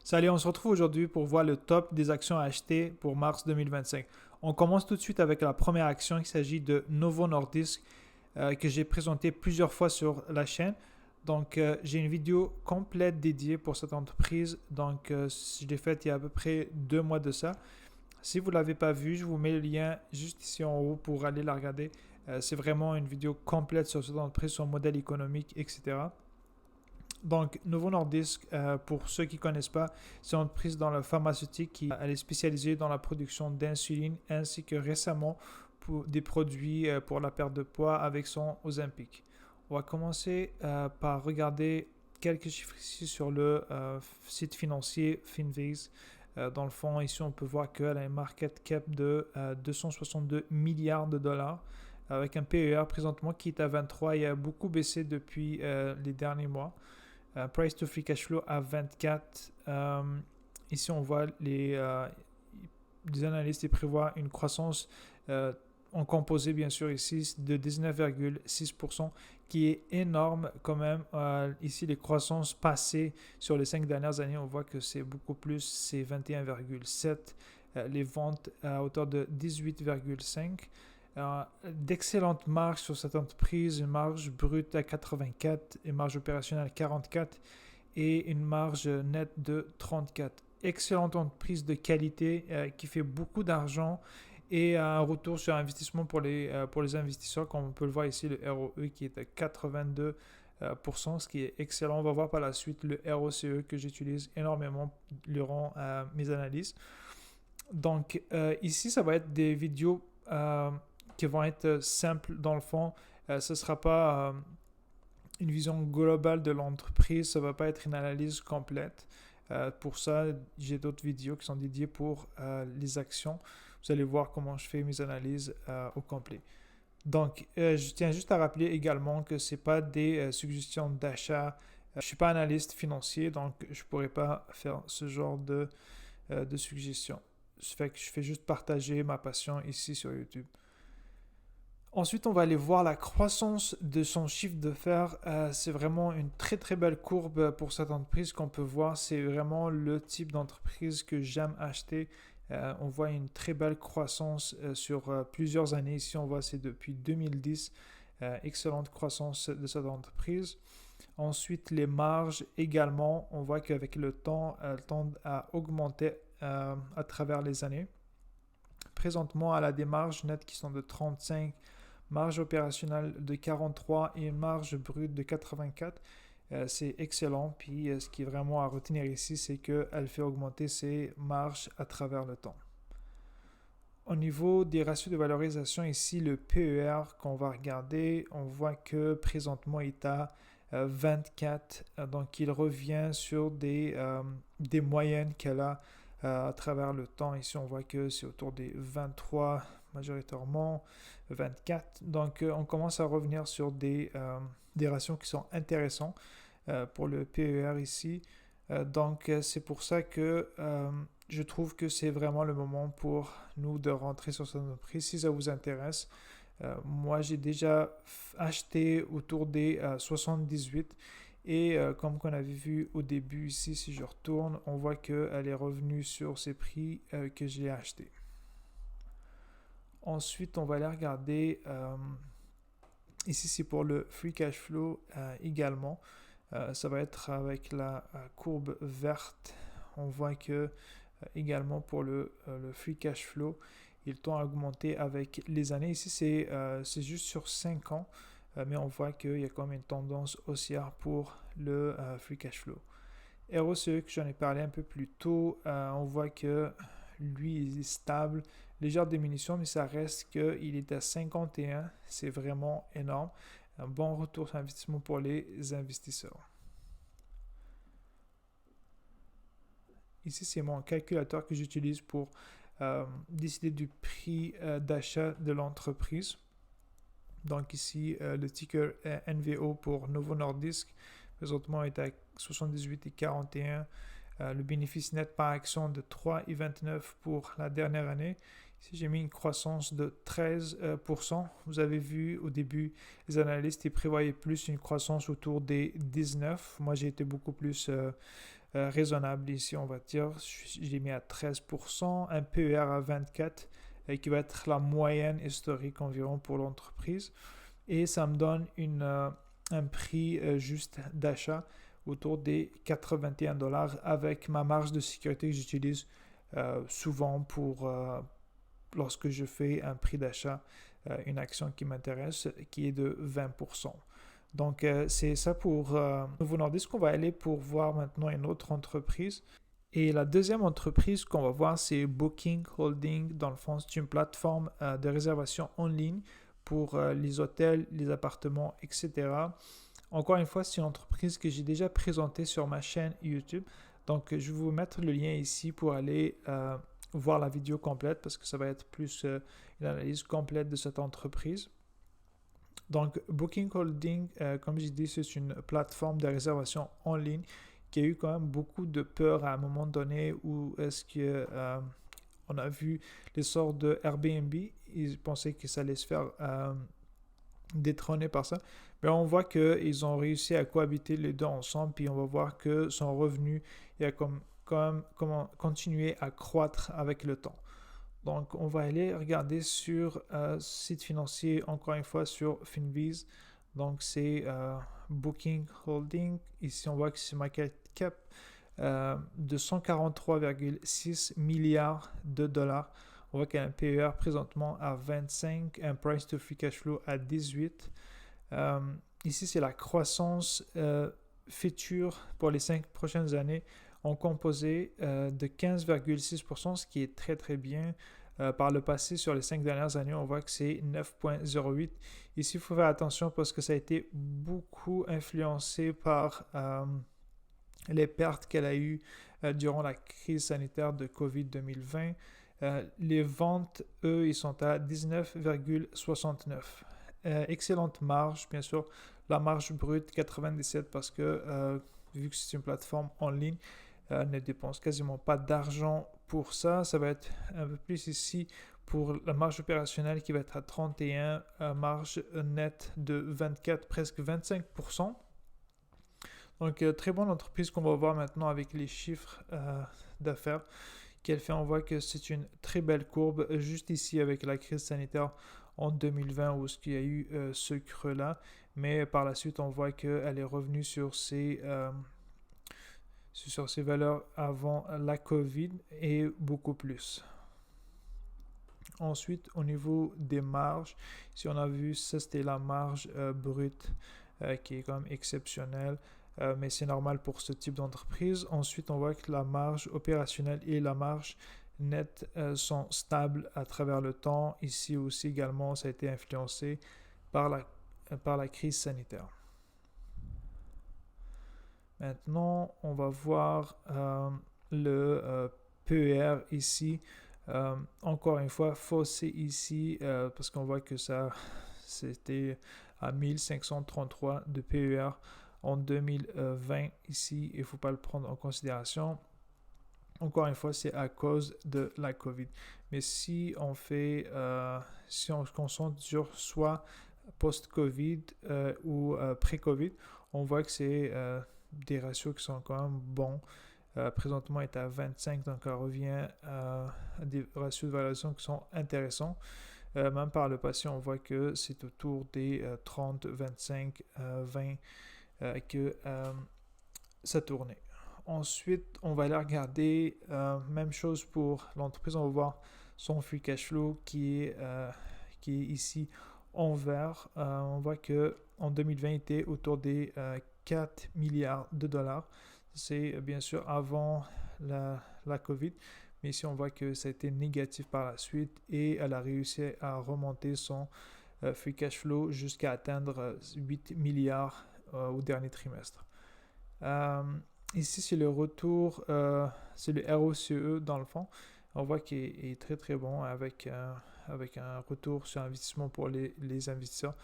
Salut, on se retrouve aujourd'hui pour voir le top des actions à acheter pour mars 2025. On commence tout de suite avec la première action. Il s'agit de Novo Nordisk que j'ai présenté plusieurs fois sur la chaîne. Donc, j'ai une vidéo complète dédiée pour cette entreprise. Donc, je l'ai faite il y a à peu près 2 mois de ça. Si vous ne l'avez pas vue, je vous mets le lien juste ici en haut pour aller la regarder. C'est vraiment une vidéo complète sur cette entreprise, son modèle économique, etc. Donc, Novo Nordisk, pour ceux qui ne connaissent pas, c'est une entreprise dans le pharmaceutique qui elle est spécialisée dans la production d'insuline ainsi que récemment pour des produits pour la perte de poids avec son Ozempic. On va commencer par regarder quelques chiffres ici sur le site financier Finviz. Dans le fond, ici, on peut voir qu'elle a un market cap de 262 milliards de dollars avec un PER présentement qui est à 23 et a beaucoup baissé depuis les derniers mois. Price to free cash flow à 24. Ici, on voit les analystes ils prévoient une croissance en composé, bien sûr, ici, de 19,6%, qui est énorme quand même. Ici, les croissances passées sur les 5 dernières années, on voit que c'est beaucoup plus, c'est 21,7%. Les ventes à hauteur de 18,5%. D'excellentes marges sur cette entreprise, une marge brute à 84, une marge opérationnelle à 44 et une marge nette de 34. Excellente entreprise de qualité qui fait beaucoup d'argent et un retour sur investissement pour les investisseurs, comme on peut le voir ici, le ROE qui est à 82%, ce qui est excellent. On va voir par la suite le ROCE que j'utilise énormément durant mes analyses. Donc ici, ça va être des vidéos qui vont être simples dans le fond. Ce ne sera pas une vision globale de l'entreprise, ça ne va pas être une analyse complète. Pour ça, j'ai d'autres vidéos qui sont dédiées pour les actions. Vous allez voir comment je fais mes analyses au complet. Donc, je tiens juste à rappeler également que ce n'est pas des suggestions d'achat. Je ne suis pas analyste financier, donc je ne pourrais pas faire ce genre de suggestions. Ça fait que je fais juste partager ma passion ici sur YouTube. Ensuite, on va aller voir la croissance de son chiffre d'affaires. C'est vraiment une très très belle courbe pour cette entreprise qu'on peut voir. C'est vraiment le type d'entreprise que j'aime acheter. On voit une très belle croissance sur plusieurs années. Ici, on voit c'est depuis 2010. Excellente croissance de cette entreprise. Ensuite, les marges également. On voit qu'avec le temps, elles tendent à augmenter à travers les années. Présentement, elle a des marges nettes qui sont de 35, marge opérationnelle de 43 et une marge brute de 84. C'est excellent. Puis ce qui est vraiment à retenir ici, c'est qu'elle fait augmenter ses marges à travers le temps. Au niveau des ratios de valorisation, ici, le PER qu'on va regarder, on voit que présentement, il est à 24. Donc, il revient sur des moyennes qu'elle a à travers le temps. Ici, on voit que c'est autour des 23 majoritairement, 24. Donc, on commence à revenir sur des ratios qui sont intéressants pour le PER ici. Donc, c'est pour ça que je trouve que c'est vraiment le moment pour nous de rentrer sur cette entreprise si ça vous intéresse. Moi, j'ai déjà acheté autour des 78 et comme qu'on avait vu au début ici, si je retourne, on voit qu'elle est revenue sur ces prix que j'ai achetés. Ensuite, on va aller regarder, ici c'est pour le free cash flow également. Ça va être avec la courbe verte. On voit que également pour le free cash flow, il tend à augmenter avec les années. Ici, c'est juste sur 5 ans, mais on voit qu'il y a quand même une tendance haussière pour le free cash flow. ROCE, que j'en ai parlé un peu plus tôt, on voit que lui, il est stable, légère diminution, mais ça reste qu'il est à 51. C'est vraiment énorme. Un bon retour sur investissement pour les investisseurs. Ici, c'est mon calculateur que j'utilise pour décider du prix d'achat de l'entreprise. Donc ici, le ticker NVO pour Novo Nordisk, présentement est à 78,41. Le bénéfice net par action de 3,29 pour la dernière année. Ici, j'ai mis une croissance de 13%. Vous avez vu au début, les analystes ils prévoyaient plus une croissance autour des 19. Moi, j'ai été beaucoup plus raisonnable ici, on va dire. Je l'ai mis à 13%, un PER à 24, qui va être la moyenne historique environ pour l'entreprise. Et ça me donne un prix juste d'achat autour des 81$ avec ma marge de sécurité que j'utilise souvent lorsque je fais un prix d'achat, une action qui m'intéresse, qui est de 20%. Donc, c'est ça pour Novo Nordisk. On va aller pour voir maintenant une autre entreprise. Et la deuxième entreprise qu'on va voir, c'est Booking Holding. Dans le fond, c'est une plateforme de réservation en ligne pour les hôtels, les appartements, etc. Encore une fois, c'est une entreprise que j'ai déjà présentée sur ma chaîne YouTube. Donc, je vais vous mettre le lien ici pour aller voir la vidéo complète parce que ça va être plus une analyse complète de cette entreprise. Donc, Booking Holding, comme j'ai dit, c'est une plateforme de réservation en ligne qui a eu quand même beaucoup de peur à un moment donné où est-ce que on a vu l'essor de Airbnb. Ils pensaient que ça allait se faire détrôner par ça. Mais on voit qu'ils ont réussi à cohabiter les deux ensemble, puis on va voir que son revenu a continué à croître avec le temps. Donc, on va aller regarder sur site financier, encore une fois, sur Finviz. Donc, c'est Booking Holding. Ici, on voit que c'est market cap de 143,6 milliards de dollars. On voit qu'il y a un PER présentement à 25, un price to free cash flow à 18. Ici, c'est la croissance future pour les 5 prochaines années ont composé de 15,6%, ce qui est très très bien. Par le passé, sur les 5 dernières années, on voit que c'est 9,08. Ici, il faut faire attention parce que ça a été beaucoup influencé par les pertes qu'elle a eues durant la crise sanitaire de COVID 2020. Les ventes, eux, ils sont à 19,69. Excellente marge, bien sûr. La marge brute, 97 parce que vu que c'est une plateforme en ligne, ne dépense quasiment pas d'argent pour ça. Ça va être un peu plus ici pour la marge opérationnelle qui va être à 31, marge nette de 24, presque 25%. Donc, très bonne entreprise qu'on va voir maintenant avec les chiffres d'affaires qu'elle fait. On voit que c'est une très belle courbe juste ici avec la crise sanitaire en 2020 où il y a eu ce creux-là. Mais par la suite, on voit qu'elle est revenue sur ses valeurs avant la COVID et beaucoup plus. Ensuite, au niveau des marges, si on a vu, ça c'était la marge brute qui est quand même exceptionnelle, mais c'est normal pour ce type d'entreprise. Ensuite, on voit que la marge opérationnelle et la marge nette sont stables à travers le temps. Ici aussi également, ça a été influencé par la crise sanitaire. Maintenant, on va voir le PER ici. Encore une fois, faussé ici parce qu'on voit que c'était à 1533 de PER en 2020 ici. Il ne faut pas le prendre en considération. Encore une fois, c'est à cause de la COVID. Mais si on se concentre sur soit post-COVID ou pré-COVID, on voit que c'est des ratios qui sont quand même bons. Présentement, il est à 25, donc on revient à des ratios de valorisation qui sont intéressants. Même par le passé, on voit que c'est autour des 30, 25, 20 que ça tournait. Ensuite, on va aller regarder, même chose pour l'entreprise, on va voir son free cash flow qui est ici en vert. On voit qu'en 2020, il était autour des 4 milliards de dollars. C'est bien sûr avant la COVID, mais ici on voit que ça a été négatif par la suite et elle a réussi à remonter son free cash flow jusqu'à atteindre 8 milliards au dernier trimestre. Ici c'est le retour, c'est le ROCE dans le fond. On voit qu'il est très très bon avec un retour sur investissement pour les investisseurs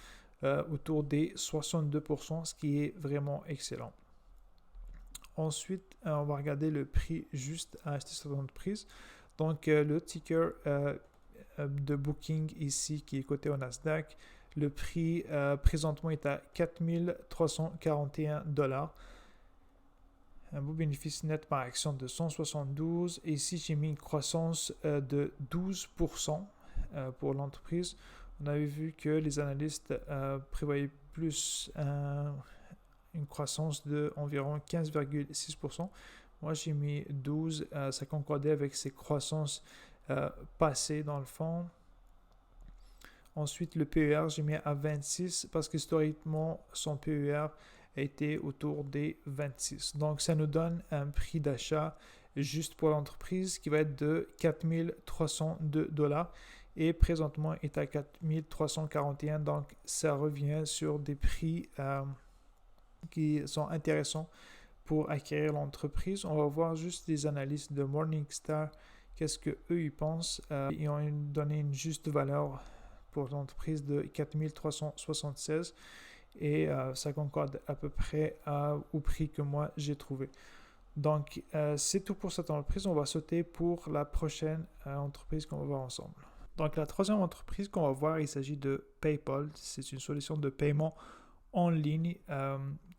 autour des 62%, ce qui est vraiment excellent. Ensuite, on va regarder le prix juste à acheter cette entreprise. Donc, le ticker de Booking ici qui est coté au Nasdaq, le prix présentement est à 4 341 $. un beau bénéfice net par action de 172. Et ici, j'ai mis une croissance de 12% pour l'entreprise. On avait vu que les analystes prévoyaient plus une croissance de environ 15,6%. Moi, j'ai mis 12. Ça concordait avec ces croissances passées dans le fond. Ensuite, le PER, j'ai mis à 26 parce qu'historiquement, son PER a été autour des 26. Donc, ça nous donne un prix d'achat juste pour l'entreprise qui va être de 4 302 $ et présentement est à 4 341. Donc, ça revient sur des prix qui sont intéressants pour acquérir l'entreprise. On va voir juste les analystes de Morningstar, qu'est-ce qu'eux ils pensent. Ils ont donné une juste valeur pour l'entreprise de 4 376 et ça concorde à peu près au prix que moi j'ai trouvé. Donc, c'est tout pour cette entreprise. On va sauter pour la prochaine entreprise qu'on va voir ensemble. Donc, la troisième entreprise qu'on va voir, il s'agit de PayPal. C'est une solution de paiement en ligne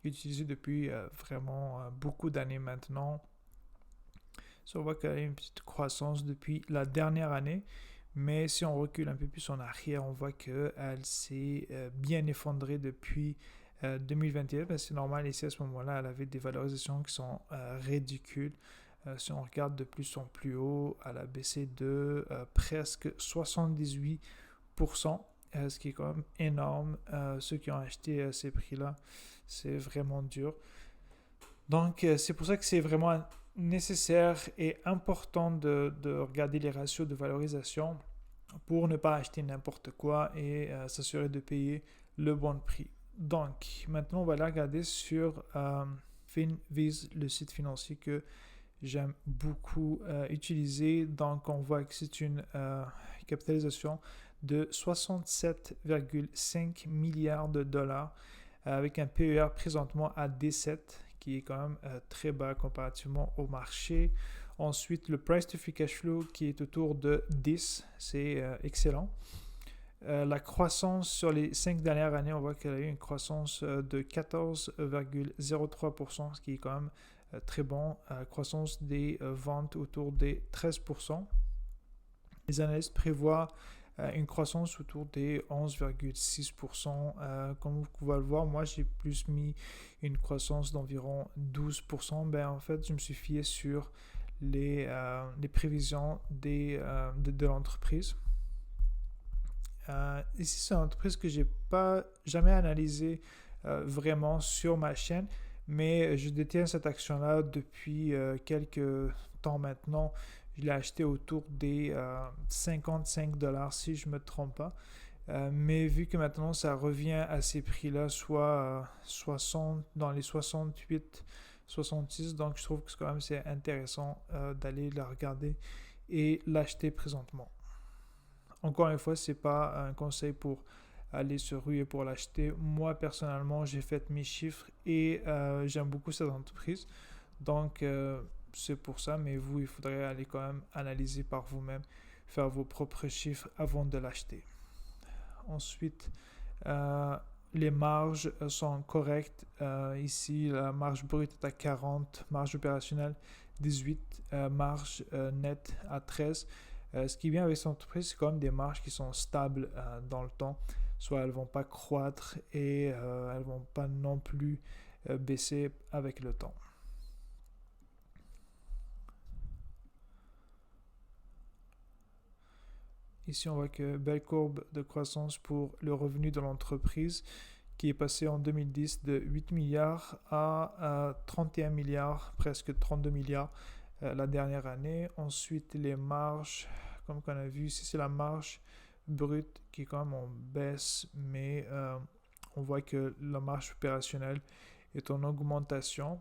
utilisée depuis vraiment beaucoup d'années maintenant. So, on voit qu'elle a une petite croissance depuis la dernière année. Mais si on recule un peu plus en arrière, on voit qu'elle s'est bien effondrée depuis 2021. Ben, c'est normal, ici à ce moment-là, elle avait des valorisations qui sont ridicules. Si on regarde de plus en plus haut, elle a baissé de presque 78%, ce qui est quand même énorme. Ceux qui ont acheté ces prix-là, c'est vraiment dur. Donc, c'est pour ça que c'est vraiment nécessaire et important de regarder les ratios de valorisation pour ne pas acheter n'importe quoi et s'assurer de payer le bon prix. Donc, maintenant, on va la regarder sur FinViz, le site financier que j'aime beaucoup utiliser. Donc, on voit que c'est une capitalisation de 67,5 milliards de dollars avec un PER présentement à 17, qui est quand même très bas comparativement au marché. Ensuite, le price to free cash flow qui est autour de 10, c'est excellent. La croissance sur les 5 dernières années, on voit qu'elle a eu une croissance de 14,03%, ce qui est quand même très bon. Croissance des ventes autour des 13%. Les analystes prévoient une croissance autour des 11,6%. Comme vous pouvez le voir, moi j'ai plus mis une croissance d'environ 12%. Ben, en fait, je me suis fié sur les prévisions de l'entreprise. Ici, c'est une entreprise que je n'ai pas jamais analysée vraiment sur ma chaîne, mais je détiens cette action-là depuis quelques temps maintenant. Je l'ai acheté autour des 55 $ si je ne me trompe pas. Mais vu que maintenant ça revient à ces prix-là, soit 60, dans les 68, 66, donc je trouve que quand même c'est intéressant d'aller la regarder et l'acheter présentement. Encore une fois, ce n'est pas un conseil pour aller se ruer pour l'acheter. Moi, personnellement, j'ai fait mes chiffres et j'aime beaucoup cette entreprise. Donc, c'est pour ça, mais vous, il faudrait aller quand même analyser par vous-même, faire vos propres chiffres avant de l'acheter. Ensuite, les marges sont correctes. Ici, la marge brute est à 40, marge opérationnelle 18, marge nette à 13. Ce qui est bien avec cette entreprise, c'est quand même des marges qui sont stables dans le temps. Soit elles ne vont pas croître et elles ne vont pas non plus baisser avec le temps. Ici, on voit que belle courbe de croissance pour le revenu de l'entreprise qui est passé en 2010 de 8 milliards à 31 milliards, presque 32 milliards la dernière année. Ensuite, les marges, comme on a vu ici, c'est la marge brute qui est quand même en baisse, mais on voit que la marge opérationnelle est en augmentation.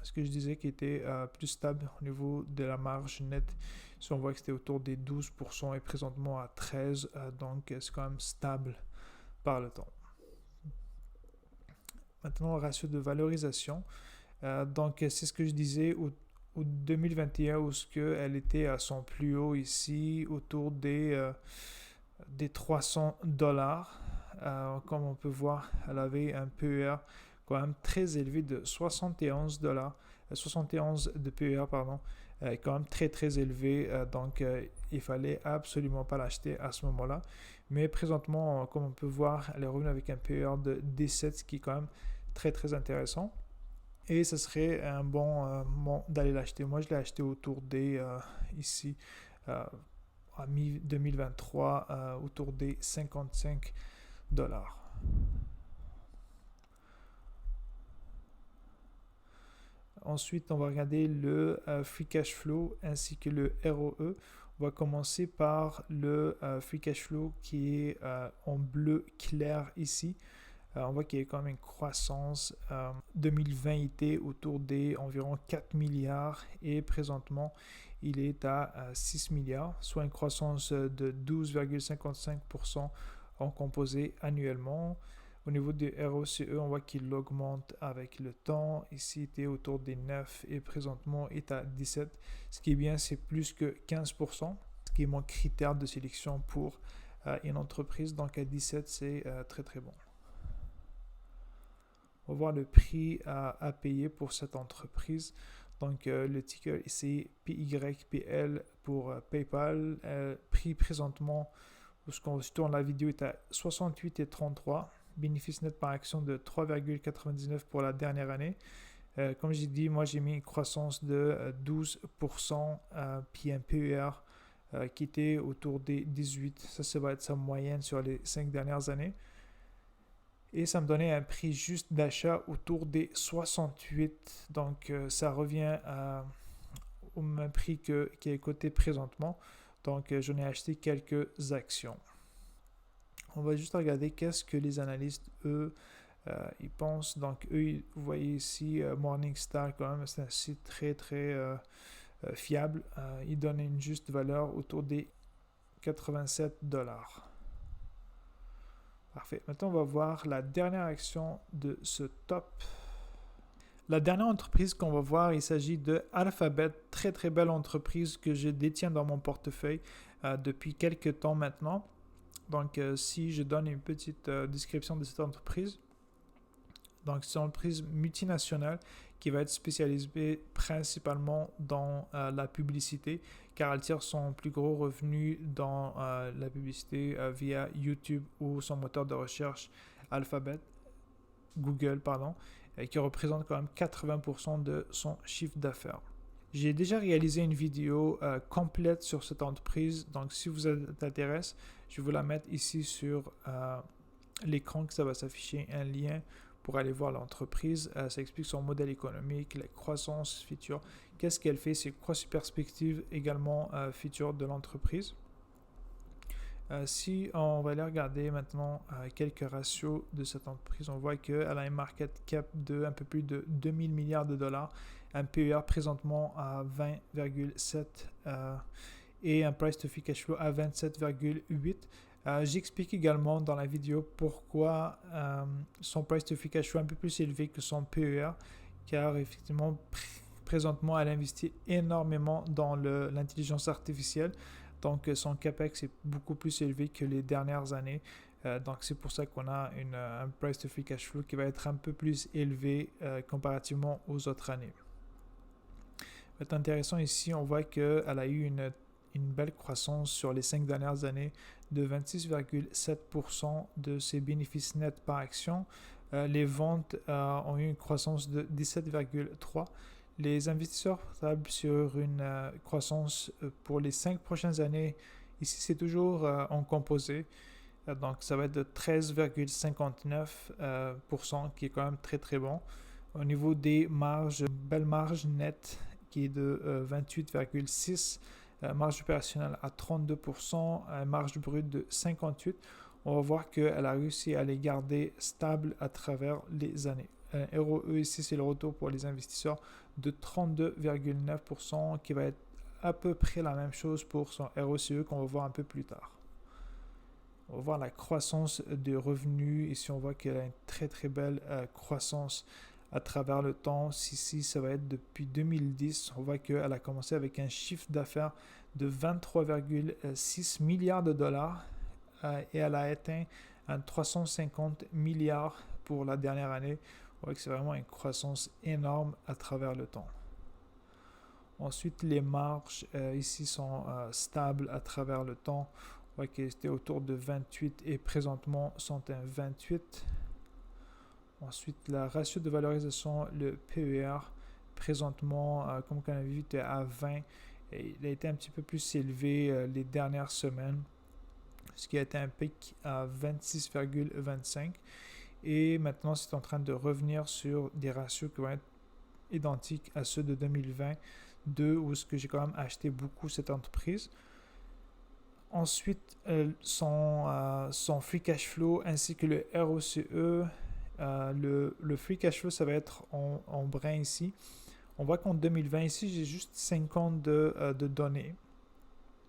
Ce que je disais qui était plus stable au niveau de la marge nette. Si on voit que c'était autour des 12% et présentement à 13%, donc c'est quand même stable par le temps. Maintenant, le ratio de valorisation. Donc, c'est ce que je disais au 2021 où elle était à son plus haut ici, autour des 300 $. Comme on peut voir, elle avait un PER quand même très élevé de 71 $. 71 de PER, pardon, quand même très très élevé, donc il fallait absolument pas l'acheter à ce moment-là. Mais présentement, comme on peut voir, elle est revenue avec un PER de 17, ce qui est quand même très très intéressant. Et ce serait un bon moment d'aller l'acheter. Moi, je l'ai acheté autour des, ici, en mi-2023, autour des 55 dollars. Ensuite, on va regarder le Free Cash Flow ainsi que le ROE. On va commencer par le Free Cash Flow qui est en bleu clair ici. On voit qu'il y a quand même une croissance. 2020 était autour des environ 4 milliards et présentement il est à 6 milliards, soit une croissance de 12,55% en composé annuellement. Au niveau du ROCE, on voit qu'il augmente avec le temps. Ici, il était autour des 9 et présentement est à 17. Ce qui est bien, c'est plus que 15%, ce qui est mon critère de sélection pour une entreprise. Donc à 17, c'est très très bon. On va voir le prix à payer pour cette entreprise. Donc, le ticker ici, PYPL pour PayPal. Prix présentement, lorsqu'on se tourne la vidéo, est à 68,33. Bénéfice net par action de 3,99 pour la dernière année. Comme j'ai dit, moi j'ai mis une croissance de 12%, puis un PER qui était autour des 18. Ça va être sa moyenne sur les 5 dernières années. Et ça me donnait un prix juste d'achat autour des 68. Donc, ça revient au même prix qui est coté présentement. Donc, j'en ai acheté quelques actions. On va juste regarder qu'est-ce que les analystes, eux, ils pensent. Donc, eux, vous voyez ici, Morningstar, quand même, c'est un site très, très fiable. Ils donnent une juste valeur autour des 87 dollars. Parfait. Maintenant, on va voir la dernière action de ce top. La dernière entreprise qu'on va voir, il s'agit de Alphabet. Très, très belle entreprise que je détiens dans mon portefeuille depuis quelques temps maintenant. Donc, si je donne une petite description de cette entreprise. Donc, c'est une entreprise multinationale qui va être spécialisée principalement dans la publicité, car elle tire son plus gros revenu dans la publicité via YouTube ou son moteur de recherche Alphabet, Google, pardon, qui représente quand même 80% de son chiffre d'affaires. J'ai déjà réalisé une vidéo complète sur cette entreprise, donc si vous êtes intéressé, je vais vous la mettre ici sur l'écran, que ça va s'afficher un lien pour aller voir l'entreprise. Ça explique son modèle économique, la croissance future, qu'est-ce qu'elle fait, c'est quoi ses perspectives également futures de l'entreprise. Si on va aller regarder maintenant quelques ratios de cette entreprise, on voit qu'elle a un market cap de un peu plus de 2000 milliards de dollars, un PER présentement à 20,7 et un price to free cash flow à 27,8. J'explique également dans la vidéo pourquoi son price to free cash flow est un peu plus élevé que son PER, car effectivement, présentement, elle investit énormément dans l'intelligence artificielle. Donc, son CAPEX est beaucoup plus élevé que les dernières années. Donc, c'est pour ça qu'on a un price to free cash flow qui va être un peu plus élevé comparativement aux autres années. C'est intéressant ici, on voit qu'elle a eu une belle croissance sur les 5 dernières années de 26,7% de ses bénéfices nets par action. Les ventes ont eu une croissance de 17,3%. Les investisseurs tablent sur une croissance pour les 5 prochaines années. Ici, c'est toujours en composé. Donc, ça va être de 13,59%, qui est quand même très, très bon. Au niveau des marges, belle marge nette qui est de 28,6%. Marge opérationnelle à 32%, marge brute de 58%. On va voir qu'elle a réussi à les garder stables à travers les années. ROE ici, c'est le retour pour les investisseurs de 32,9%, qui va être à peu près la même chose pour son ROCE qu'on va voir un peu plus tard. On va voir la croissance de revenus. Ici, on voit qu'elle a une très très belle croissance à travers le temps. Ici, ça va être depuis 2010. On voit qu'elle a commencé avec un chiffre d'affaires de 23,6 milliards de dollars et elle a atteint un 350 milliards pour la dernière année. On voit que c'est vraiment une croissance énorme à travers le temps. Ensuite, les marges ici sont stables à travers le temps. On voit qu'elles étaient autour de 28 et présentement sont à 28. Ensuite, la ratio de valorisation, le PER, présentement, comme on a vu, était à 20. Et il a été un petit peu plus élevé les dernières semaines, ce qui a été un pic à 26,25. Et maintenant, c'est en train de revenir sur des ratios qui vont être identiques à ceux de 2022, où ce que j'ai quand même acheté beaucoup cette entreprise. Ensuite, son free cash flow ainsi que le ROCE. Le free cash flow, ça va être en brun ici. On voit qu'en 2020, ici, j'ai juste 50 de données.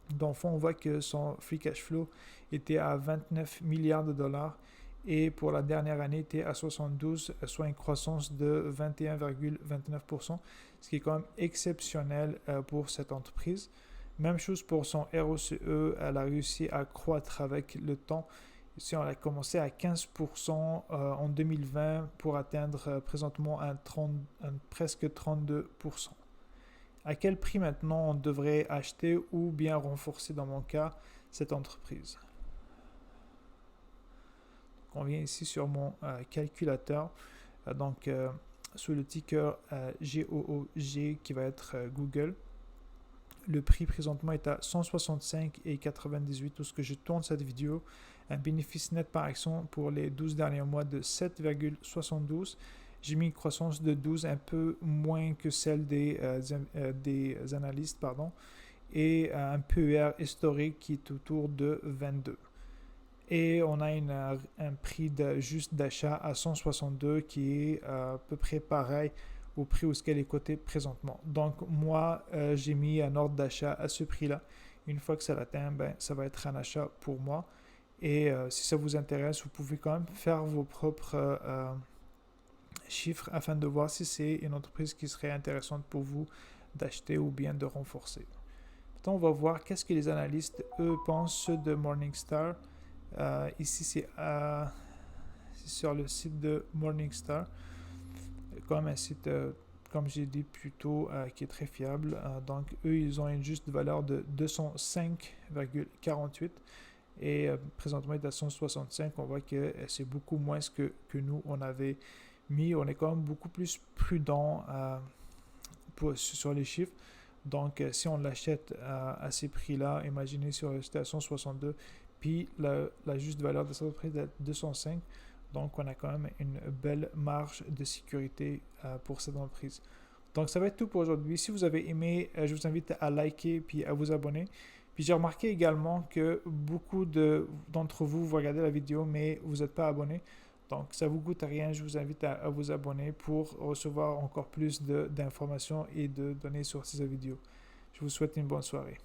Dans le fond, on voit que son free cash flow était à 29 milliards de dollars et pour la dernière année, était à 72, soit une croissance de 21,29%, ce qui est quand même exceptionnel pour cette entreprise. Même chose pour son ROCE, elle a réussi à croître avec le temps. Ici, on a commencé à 15% en 2020 pour atteindre présentement presque 32%. À quel prix maintenant on devrait acheter ou bien renforcer dans mon cas cette entreprise? On vient ici sur mon calculateur, sous le ticker GOOG qui va être Google. Le prix présentement est à 165,98 lorsque je tourne cette vidéo. Un bénéfice net par action pour les 12 derniers mois de 7,72. J'ai mis une croissance de 12, un peu moins que celle des analystes, et un PER historique qui est autour de 22. Et on a un prix juste d'achat à 162 qui est à peu près pareil au prix où elle est cotée présentement. Donc moi, j'ai mis un ordre d'achat à ce prix-là. Une fois que ça l'atteint, ça va être un achat pour moi. Et si ça vous intéresse, vous pouvez quand même faire vos propres chiffres afin de voir si c'est une entreprise qui serait intéressante pour vous d'acheter ou bien de renforcer. Maintenant, on va voir qu'est-ce que les analystes, eux, pensent de Morningstar. Ici, c'est sur le site de Morningstar. Comme un site, comme j'ai dit plus tôt, qui est très fiable. Donc, eux, ils ont une juste valeur de 205,48 et présentement, il est à 165. On voit que c'est beaucoup moins que nous, on avait mis. On est quand même beaucoup plus prudent sur les chiffres. Donc, si on l'achète à ces prix-là, imaginez si on restait à 162, puis la juste valeur de cette entreprise est à 205. Donc, on a quand même une belle marge de sécurité pour cette entreprise. Donc, ça va être tout pour aujourd'hui. Si vous avez aimé, je vous invite à liker puis à vous abonner. Puis, j'ai remarqué également que beaucoup d'entre vous regardez la vidéo, mais vous n'êtes pas abonné. Donc, ça ne vous coûte rien. Je vous invite à vous abonner pour recevoir encore plus d'informations et de données sur ces vidéos. Je vous souhaite une bonne soirée.